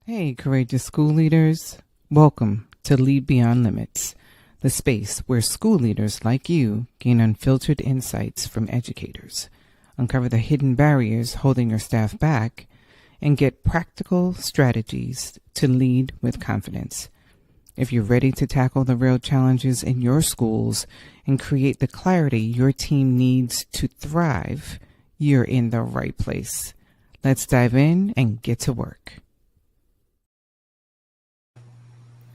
Hey, courageous school leaders. Welcome to Lead Beyond Limits, the space where school leaders like you gain unfiltered insights from educators, uncover the hidden barriers holding your staff back, and get practical strategies to lead with confidence. If you're ready to tackle the real challenges in your schools and create the clarity your team needs to thrive, you're in the right place. Let's dive in and get to work.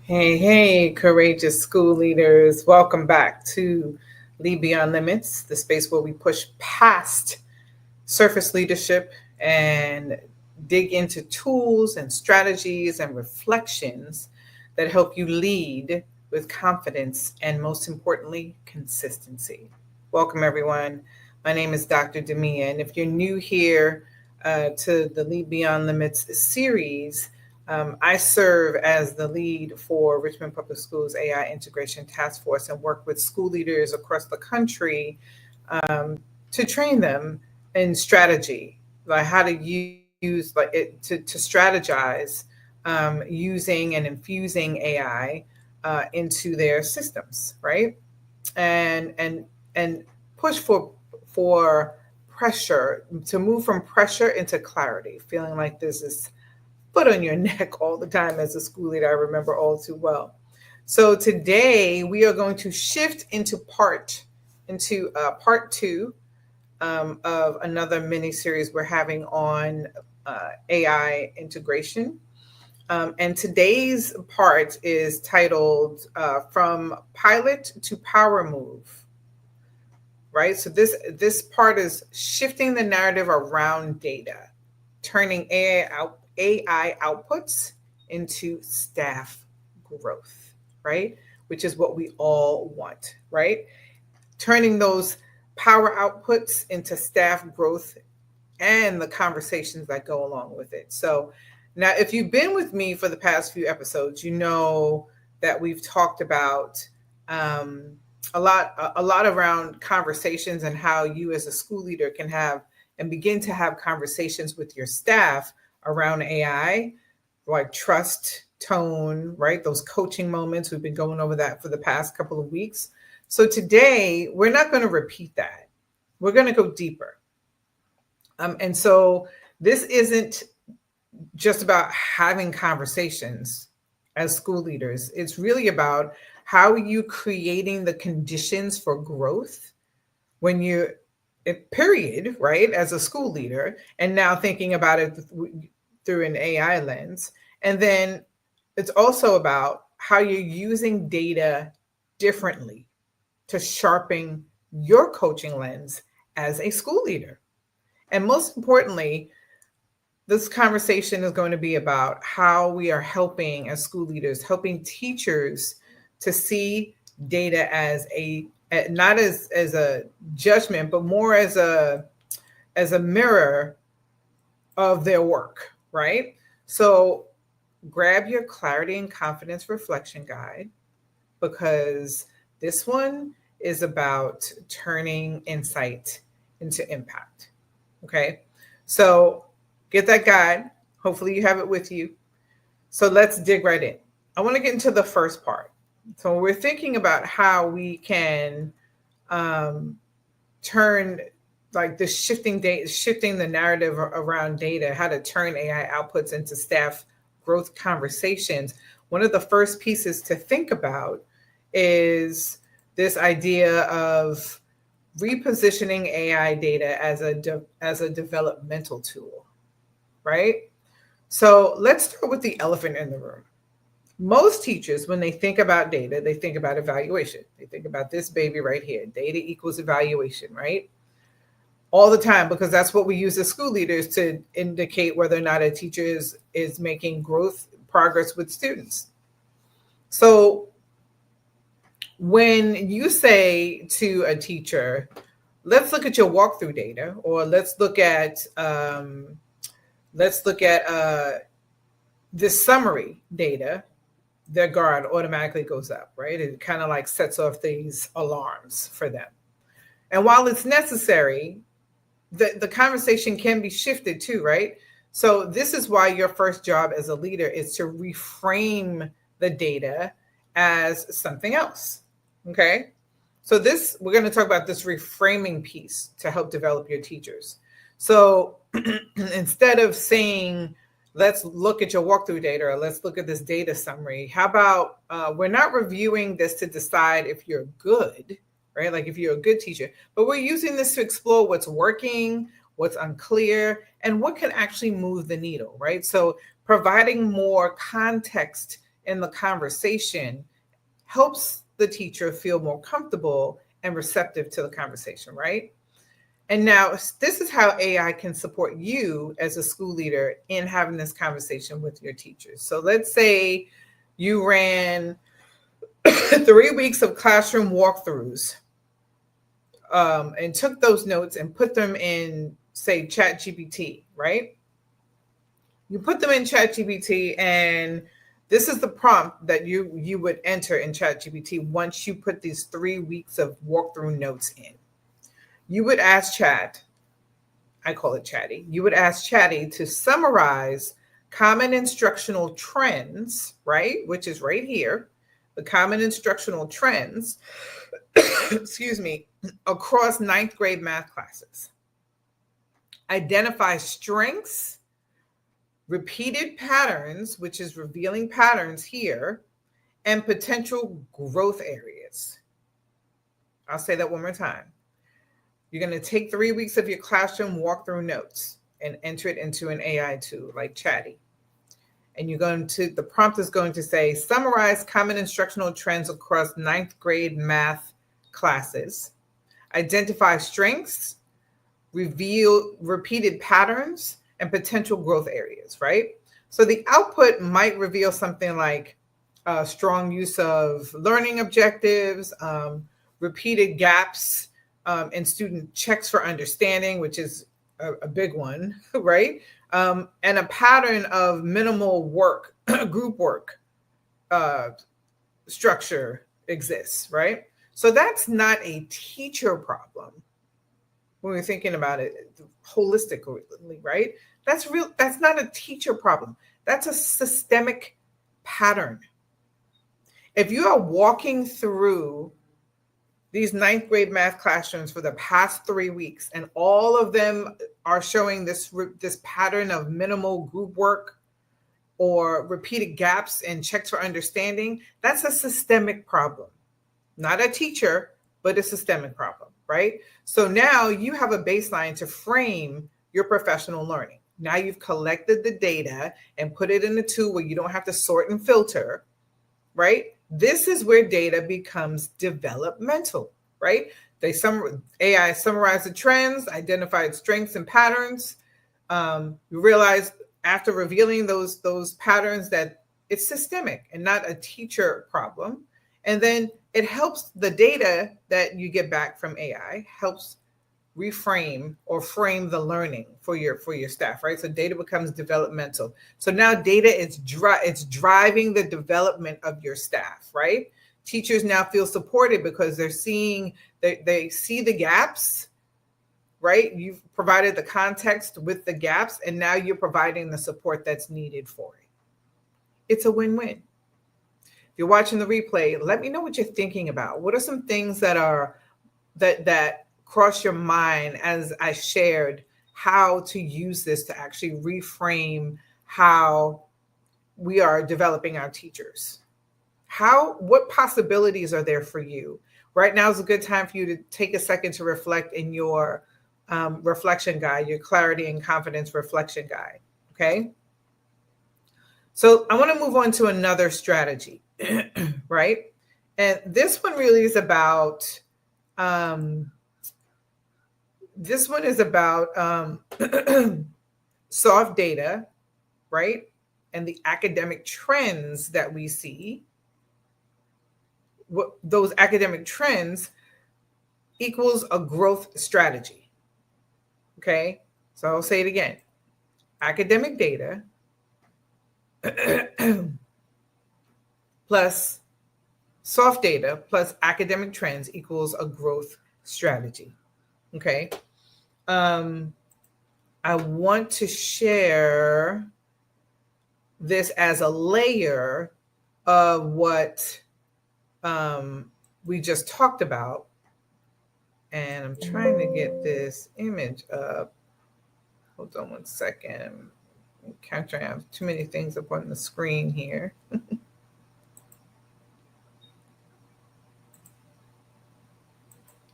Hey, courageous school leaders. Welcome back to Lead Beyond Limits, the space where we push past surface leadership and dig into tools and strategies and reflections that help you lead with confidence and, most importantly, consistency. Welcome, everyone. My name is Dr. Demia, and if you're new here to the Lead Beyond Limits series, I serve as the lead for Richmond Public Schools AI Integration Task Force and work with school leaders across the country to train them in strategy, like how to use to strategize using and infusing AI into their systems, right? And push for pressure, to move from pressure into clarity, feeling like there's this foot on your neck all the time as a school leader. I remember all too well. So today we are going to shift into part two of another mini series we're having on AI integration. And today's part is titled From Pilot to Power Move. Right. So this part is shifting the narrative around data, turning AI outputs into staff growth, right? Which is what we all want, right? Turning those power outputs into staff growth and the conversations that go along with it. So now, if you've been with me for the past few episodes, you know that we've talked about a lot around conversations and how you as a school leader can have and begin to have conversations with your staff around AI, like trust, tone, right? Those coaching moments. We've been going over that for the past couple of weeks. So today, we're not going to repeat that. We're going to go deeper. And so this isn't just about having conversations as school leaders. It's really about how are you creating the conditions for growth when you're period, right, as a school leader, and now thinking about it through an AI lens. And then it's also about how you're using data differently to sharpen your coaching lens as a school leader. And most importantly, this conversation is going to be about how we are helping as school leaders, helping teachers to see data as not as a judgment, but more as a mirror of their work, right? So grab your clarity and confidence reflection guide, because this one is about turning insight into impact. Okay, so get that guide. Hopefully you have it with you. So let's dig right in. I want to get into the first part. So we're thinking about how we can turn like this shifting the narrative around data, how to turn AI outputs into staff growth conversations. One of the first pieces to think about is this idea of repositioning AI data as a developmental tool, right? So let's start with the elephant in the room. Most teachers, when they think about data, they think about evaluation. They think about this baby right here. Data equals evaluation, right? All the time, because that's what we use as school leaders to indicate whether or not a teacher is making progress with students. So when you say to a teacher, let's look at your walkthrough data, or let's look at this summary data, their guard automatically goes up, right? It kind of like sets off these alarms for them. And while it's necessary, the conversation can be shifted too, right? So this is why your first job as a leader is to reframe the data as something else. Okay. So we're going to talk about this reframing piece to help develop your teachers. So instead of saying, let's look at your walkthrough data or let's look at this data summary, how about we're not reviewing this to decide if you're good, right? Like if you're a good teacher, but we're using this to explore what's working, what's unclear, and what can actually move the needle, right? So providing more context in the conversation helps the teacher feel more comfortable and receptive to the conversation, right? And now this is how AI can support you as a school leader in having this conversation with your teachers. So let's say you ran 3 weeks of classroom walkthroughs and took those notes and put them in, say, ChatGPT, right? You put them in ChatGPT, and this is the prompt that you would enter in ChatGPT once you put these 3 weeks of walkthrough notes in. You would ask Chat, I call it Chatty, you would ask Chatty to summarize common instructional trends, right? Which is right here, the common instructional trends, excuse me, across 9th grade math classes. Identify strengths, repeated patterns, which is revealing patterns here, and potential growth areas. I'll say that one more time. You're going to take 3 weeks of your classroom walkthrough notes and enter it into an AI tool like Chatty. And the prompt is going to say, summarize common instructional trends across 9th grade math classes, identify strengths, reveal repeated patterns, and potential growth areas, right? So the output might reveal something like strong use of learning objectives, repeated gaps in student checks for understanding, which is a big one, right? And a pattern of minimal work, group work structure exists, right? So that's not a teacher problem when we're thinking about it holistically, right? That's not a teacher problem. That's a systemic pattern. If you are walking through these 9th grade math classrooms for the past 3 weeks, and all of them are showing this pattern of minimal group work or repeated gaps and checks for understanding, that's a systemic problem. Not a teacher, but a systemic problem, right? So now you have a baseline to frame your professional learning. Now you've collected the data and put it in a tool where you don't have to sort and filter, right? This is where data becomes developmental, right? AI summarized the trends, identified strengths and patterns. You realize after revealing those patterns that it's systemic and not a teacher problem. And then it helps the data that you get back from AI helps reframe or frame the learning for your staff, right? So data becomes developmental. So now data is it's driving the development of your staff, right? Teachers now feel supported because they see the gaps, right? You've provided the context with the gaps, and now you're providing the support that's needed for it. It's a win-win. If you're watching the replay, let me know what you're thinking about. What are some things that cross your mind as I shared how to use this to actually reframe how we are developing our teachers? What possibilities are there for you? Right now is a good time for you to take a second to reflect in your reflection guide, your clarity and confidence reflection guide. Okay. So I want to move on to another strategy, right? And this one really is about, soft data, right? And the academic trends that we see. What those academic trends equals a growth strategy. Okay, so I'll say it again. Academic data plus soft data plus academic trends equals a growth strategy. Okay. I want to share this as a layer of what we just talked about. And I'm trying to get this image up. Hold on one second. I'm capturing, I have too many things up on the screen here.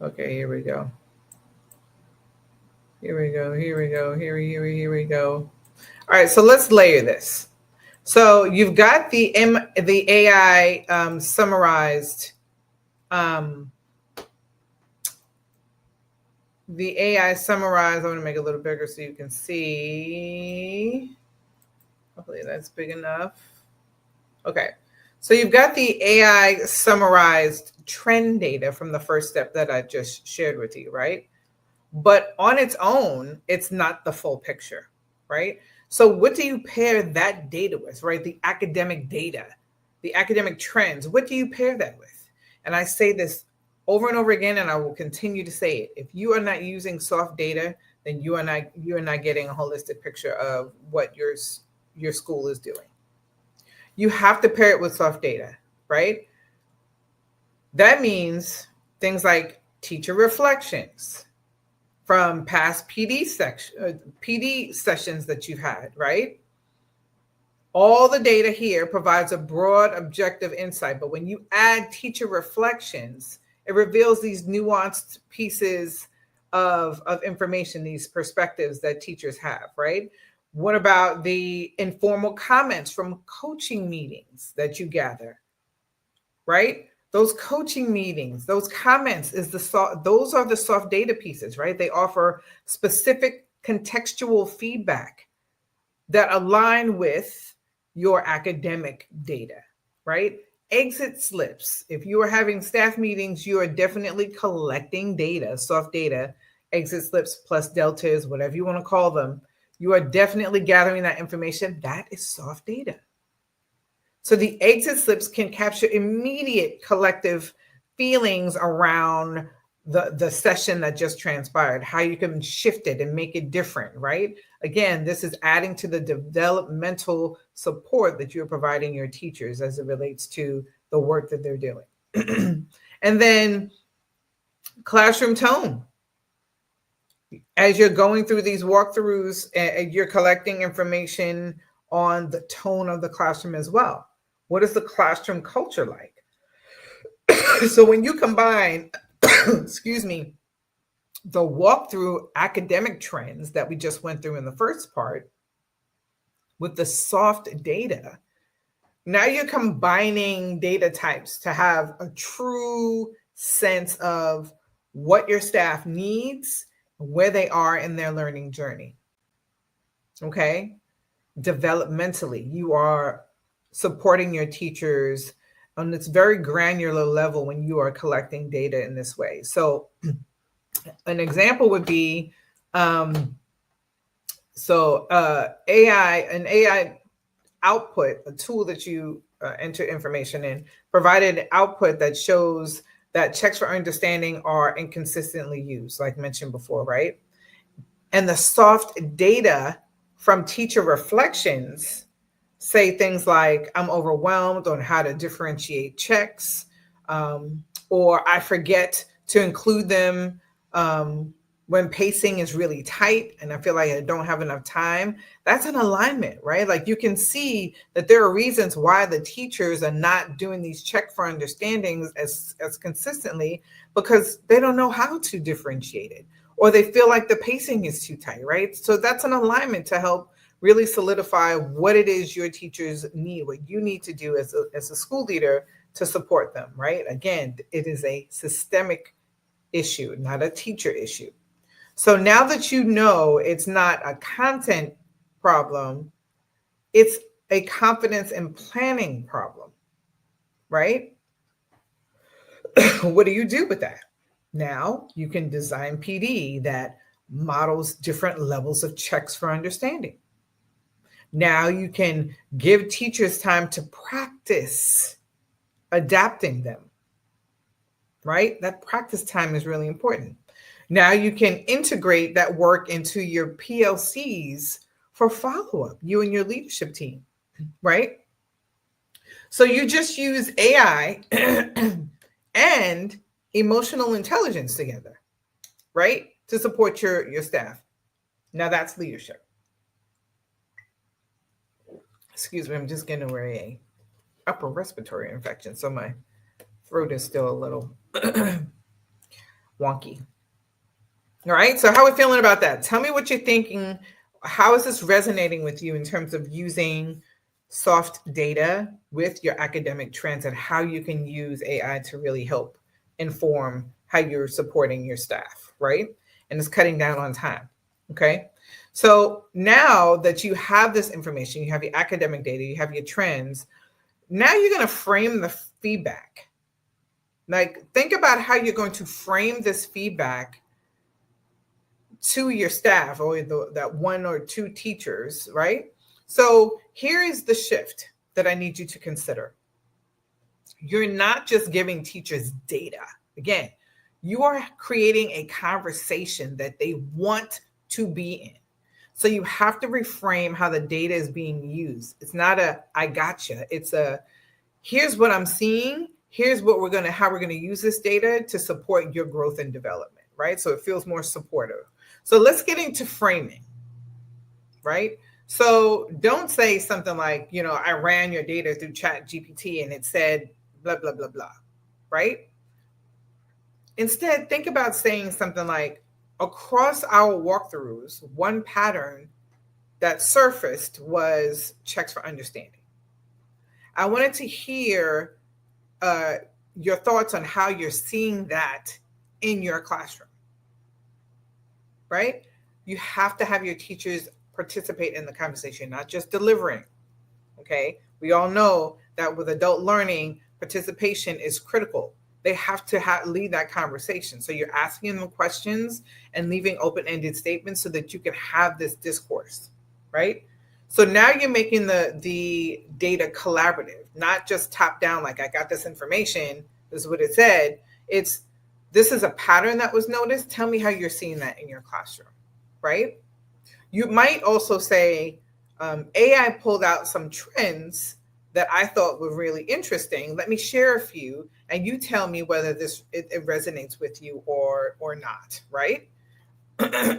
Okay, here we go. Here we go. Here we go. All right, so let's layer this. So you've got the AI summarized. The AI summarized. I want to make it a little bigger so you can see. Hopefully that's big enough. Okay. So you've got the AI summarized trend data from the first step that I just shared with you, right? But on its own, it's not the full picture, right? So what do you pair that data with, right? The academic data, the academic trends, what do you pair that with? And I say this over and over again, and I will continue to say it. If you are not using soft data, then you are not getting a holistic picture of what your school is doing. You have to pair it with soft data, right? That means things like teacher reflections from past PD sessions that you've had, right? All the data here provides a broad objective insight, but when you add teacher reflections, it reveals these nuanced pieces of information, these perspectives that teachers have, right? What about the informal comments from coaching meetings that you gather, right? Those coaching meetings, those comments those are the soft data pieces, right? They offer specific contextual feedback that align with your academic data, right? Exit slips. If you are having staff meetings, you are definitely collecting data, soft data, exit slips plus deltas, whatever you want to call them. You are definitely gathering that information. That is soft data. So the exit slips can capture immediate collective feelings around the session that just transpired, how you can shift it and make it different, right? Again, this is adding to the developmental support that you're providing your teachers as it relates to the work that they're doing. And then classroom tone. As you're going through these walkthroughs, you're collecting information on the tone of the classroom as well. What is the classroom culture like? So when you combine, excuse me, the walkthrough academic trends that we just went through in the first part with the soft data, now you're combining data types to have a true sense of what your staff needs, where they are in their learning journey. Okay? Developmentally, you are supporting your teachers on this very granular level when you are collecting data in this way. So an example would be an AI output, a tool that you enter information in, provided an output that shows that checks for understanding are inconsistently used, like mentioned before, right? And the soft data from teacher reflections say things like, I'm overwhelmed on how to differentiate checks, or I forget to include them when pacing is really tight and I feel like I don't have enough time. That's an alignment, right? Like you can see that there are reasons why the teachers are not doing these check for understandings as consistently, because they don't know how to differentiate it, or they feel like the pacing is too tight, right? So that's an alignment to help really solidify what it is your teachers need, what you need to do as a school leader to support them, right? Again, it is a systemic issue, not a teacher issue. So now that you know it's not a content problem, it's a confidence and planning problem, right? What do you do with that? Now you can design PD that models different levels of checks for understanding. Now you can give teachers time to practice adapting them, right? That practice time is really important. Now you can integrate that work into your PLCs for follow-up, you and your leadership team, right? So you just use AI and emotional intelligence together, right? To support your staff. Now that's leadership. Excuse me, I'm just getting over a upper respiratory infection, so my throat is still a little wonky. All right, so how are we feeling about that? Tell me what you're thinking. How is this resonating with you in terms of using soft data with your academic trends and how you can use AI to really help inform how you're supporting your staff, right? And it's cutting down on time. Okay. So now that you have this information, you have your academic data, you have your trends, now you're going to frame the feedback. Like, think about how you're going to frame this feedback to your staff or that one or two teachers, right? So here is the shift that I need you to consider. You're not just giving teachers data. Again, you are creating a conversation that they want to be in. So you have to reframe how the data is being used. It's not a I gotcha. It's a here's what I'm seeing. Here's what how we're gonna use this data to support your growth and development, right? So it feels more supportive. So let's get into framing, right? So don't say something like, I ran your data through Chat GPT and it said blah, blah, blah, blah, right? Instead, think about saying something like, across our walkthroughs, one pattern that surfaced was checks for understanding. I wanted to hear your thoughts on how you're seeing that in your classroom, right? You have to have your teachers participate in the conversation, not just delivering. Okay. We all know that with adult learning, participation is critical. They have to lead that conversation. So you're asking them questions and leaving open-ended statements so that you can have this discourse, right? So now you're making the data collaborative, not just top down, like I got this information, this is what it said. This is a pattern that was noticed. Tell me how you're seeing that in your classroom, right? You might also say, AI pulled out some trends that I thought were really interesting. Let me share a few, and you tell me whether it resonates with you or not, right?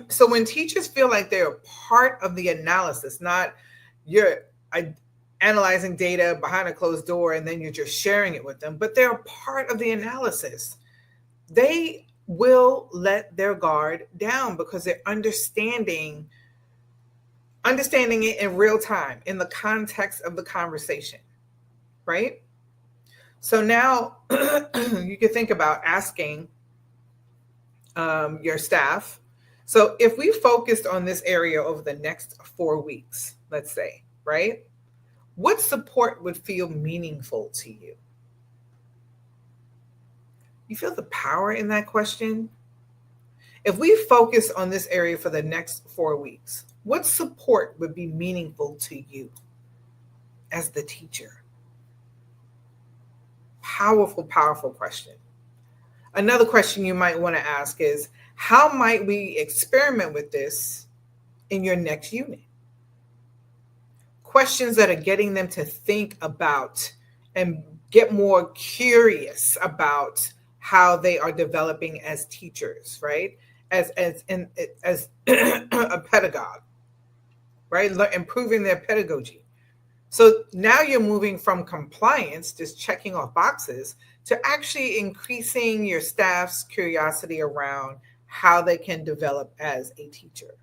So when teachers feel like they're part of the analysis, not you're analyzing data behind a closed door and then you're just sharing it with them, but they're a part of the analysis, they will let their guard down because they're understanding it in real time in the context of the conversation, right? So now you can think about asking your staff. So if we focused on this area over the next 4 weeks, let's say, right? What support would feel meaningful to you? You feel the power in that question? If we focus on this area for the next 4 weeks, what support would be meaningful to you as the teacher? Powerful, powerful question. Another question you might want to ask is, how might we experiment with this in your next unit? Questions that are getting them to think about and get more curious about how they are developing as teachers, right? As a pedagogue, right? Improving their pedagogy. So now you're moving from compliance, just checking off boxes, to actually increasing your staff's curiosity around how they can develop as a teacher.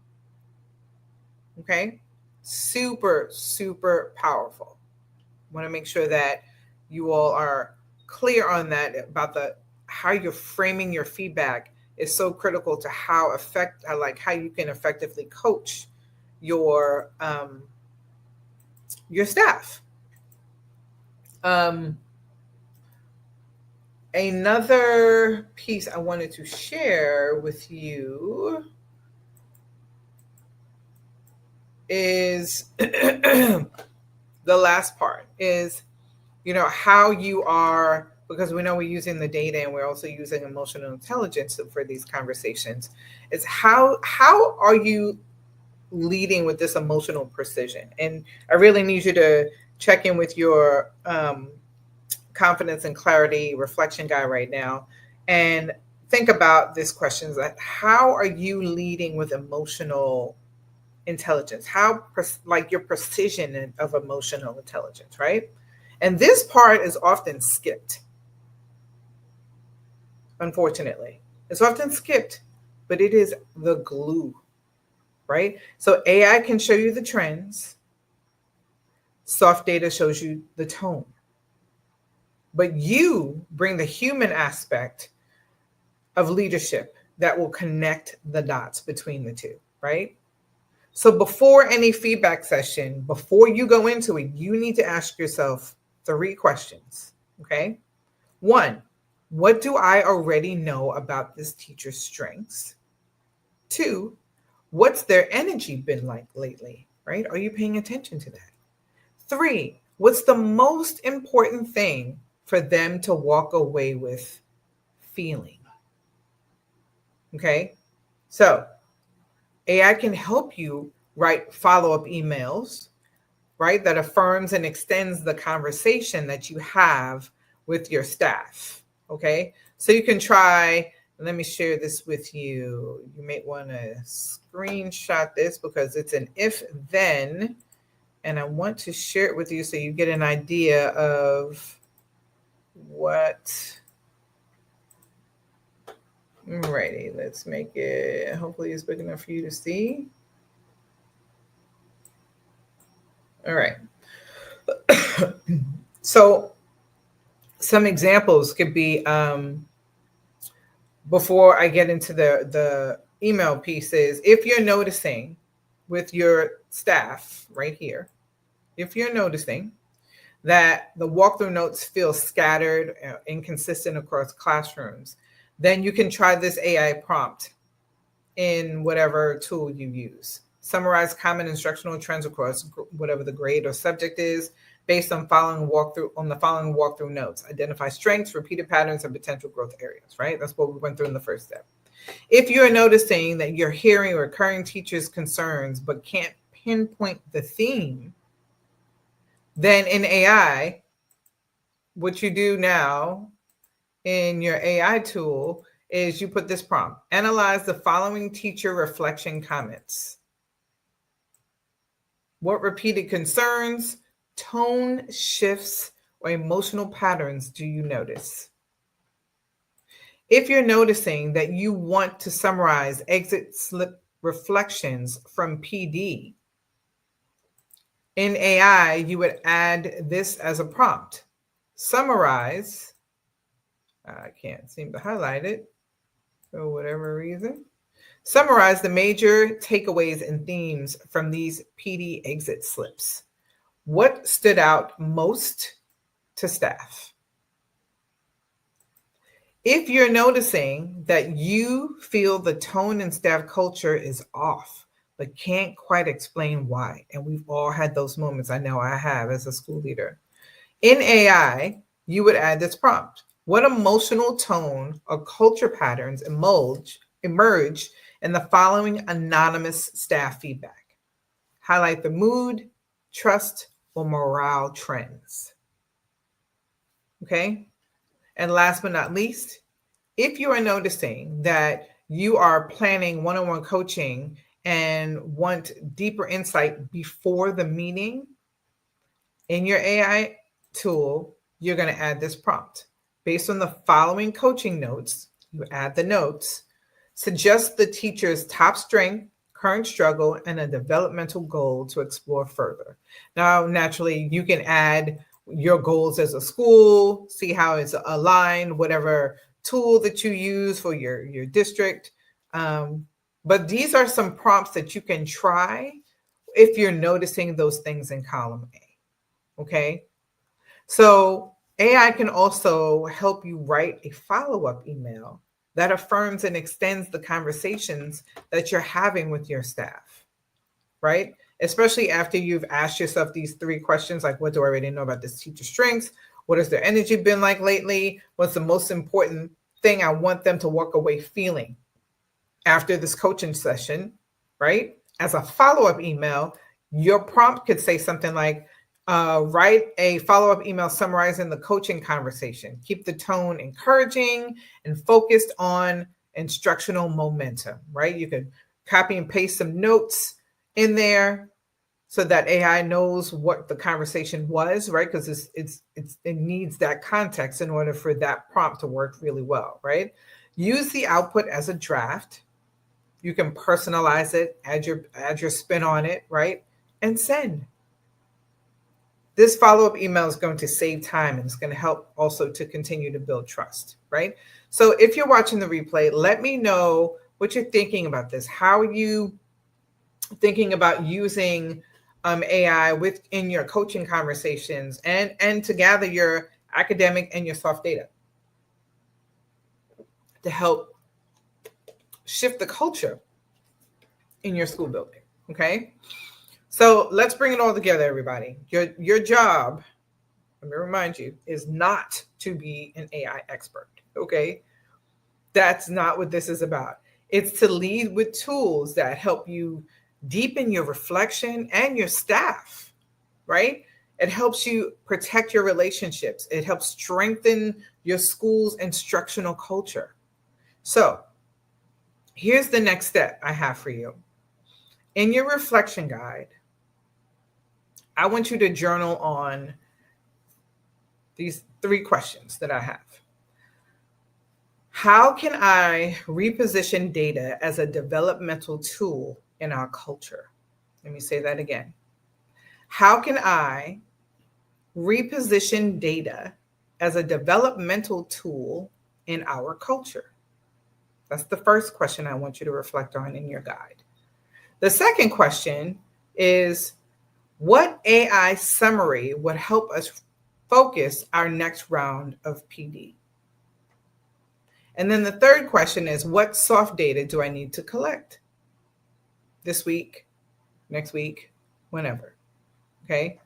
Okay? Super, super powerful. Want to make sure that you all are clear on that about how you're framing your feedback is so critical to how you can effectively coach your staff. Another piece I wanted to share with you is the last part is, how you are because we know we're using the data and we're also using emotional intelligence for these conversations, is how are you leading with this emotional precision? And I really need you to check in with your confidence and clarity reflection guy right now and think about this question: like, how are you leading with emotional intelligence? How like your precision of emotional intelligence, right? And this part is often skipped. Unfortunately, it's often skipped, but it is the glue, right? So AI can show you the trends, soft data shows you the tone, but you bring the human aspect of leadership that will connect the dots between the two, right? So before any feedback session, before you go into it, you need to ask yourself 3 questions, okay? 1, what do I already know about this teacher's strengths? 2, what's their energy been like lately, right? Are you paying attention to that? 3, what's the most important thing for them to walk away with feeling? Okay, so AI can help you write follow-up emails, right? That affirms and extends the conversation that you have with your staff. Okay, so you can try. Let me share this with you. You may want to screenshot this because it's an if then, and I want to share it with you so you get an idea of what. Alrighty, let's make it, hopefully it's big enough for you to see. All right. So some examples could be, before I get into the email pieces, if you're noticing with your staff right here, if you're noticing that the walkthrough notes feel scattered, inconsistent across classrooms, then you can try this AI prompt in whatever tool you use. Summarize common instructional trends across whatever the grade or subject is based on the following walkthrough notes. Identify strengths, repeated patterns, and potential growth areas, right? That's what we went through in the first step. If you're noticing that you're hearing recurring teachers' concerns but can't pinpoint the theme, then in AI, what you do now in your AI tool is you put this prompt: analyze the following teacher reflection comments. What repeated concerns, tone shifts, or emotional patterns do you notice? If you're noticing that you want to summarize exit slip reflections from PD, in AI, you would add this as a prompt. Summarize, I can't seem to highlight it for whatever reason. Summarize the major takeaways and themes from these PD exit slips. What stood out most to staff? If you're noticing that you feel the tone in staff culture is off, but can't quite explain why, and we've all had those moments, I know I have as a school leader, in AI, you would add this prompt. What emotional tone or culture patterns emerge in the following anonymous staff feedback? Highlight the mood, trust, or morale trends. Okay? And last but not least, if you are noticing that you are planning one-on-one coaching and want deeper insight before the meeting, in your AI tool, you're going to add this prompt. Based on the following coaching notes, you add the notes, suggest the teacher's top strength, current struggle, and a developmental goal to explore further. Now, naturally, you can add your goals as a school, see how it's aligned, whatever tool that you use for your district. But these are some prompts that you can try if you're noticing those things in column A. Okay. So AI can also help you write a follow-up email that affirms and extends the conversations that you're having with your staff, right? Especially after you've asked yourself these 3 questions, like what do I already know about this teacher's strengths? What has their energy been like lately? What's the most important thing I want them to walk away feeling after this coaching session, right? As a follow-up email, your prompt could say something like, write a follow-up email summarizing the coaching conversation. Keep the tone encouraging and focused on instructional momentum, right? You could copy and paste some notes in there so that AI knows what the conversation was, right? Because it needs that context in order for that prompt to work really well, right? Use the output as a draft. You can personalize it, add your spin on it, right? And send. This follow-up email is going to save time and it's going to help also to continue to build trust, right? So if you're watching the replay, let me know what you're thinking about this. How are you thinking about using AI within your coaching conversations and to gather your academic and your soft data to help shift the culture in your school building, okay? So let's bring it all together, everybody. Your job, let me remind you, is not to be an AI expert, okay? That's not what this is about. It's to lead with tools that help you deepen your reflection and your staff, right? It helps you protect your relationships. It helps strengthen your school's instructional culture. So here's the next step I have for you. In your reflection guide, I want you to journal on these 3 questions that I have. How can I reposition data as a developmental tool in our culture? Let me say that again. How can I reposition data as a developmental tool in our culture? That's the first question I want you to reflect on in your guide. The second question is, what AI summary would help us focus our next round of PD? And then the third question is, what soft data do I need to collect this week, next week, whenever? Okay.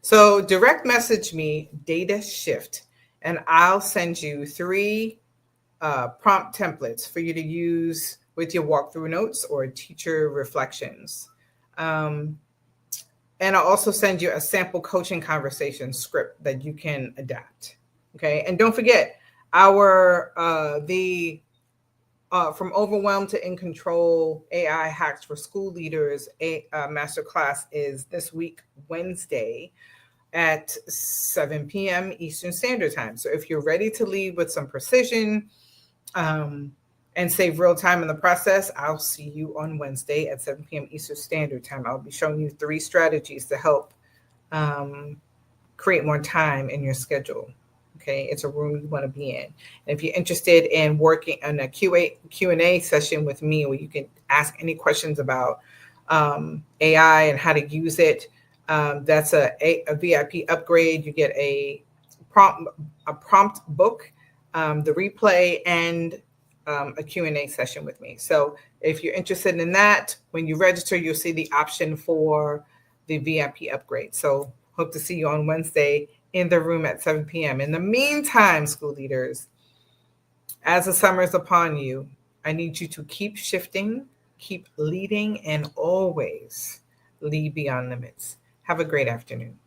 So direct message me data shift, and I'll send you 3 prompt templates for you to use with your walkthrough notes or teacher reflections. And I'll also send you a sample coaching conversation script that you can adapt. Okay. And don't forget, our from overwhelmed to in control AI hacks for school leaders masterclass is this week, Wednesday at 7 p.m. Eastern Standard Time. So if you're ready to lead with some precision and save real time in the process, I'll see you on Wednesday at 7 p.m. Eastern Standard Time. I'll be showing you 3 strategies to help create more time in your schedule. Okay, it's a room you want to be in. And if you're interested in working on a Q&A session with me where you can ask any questions about AI and how to use it, that's a VIP upgrade. You get a prompt book, the replay, and a Q&A session with me. So if you're interested in that, when you register, you'll see the option for the VIP upgrade. So hope to see you on Wednesday in the room at 7 p.m. In the meantime, school leaders, as the summer is upon you, I need you to keep shifting, keep leading, and always lead beyond limits. Have a great afternoon.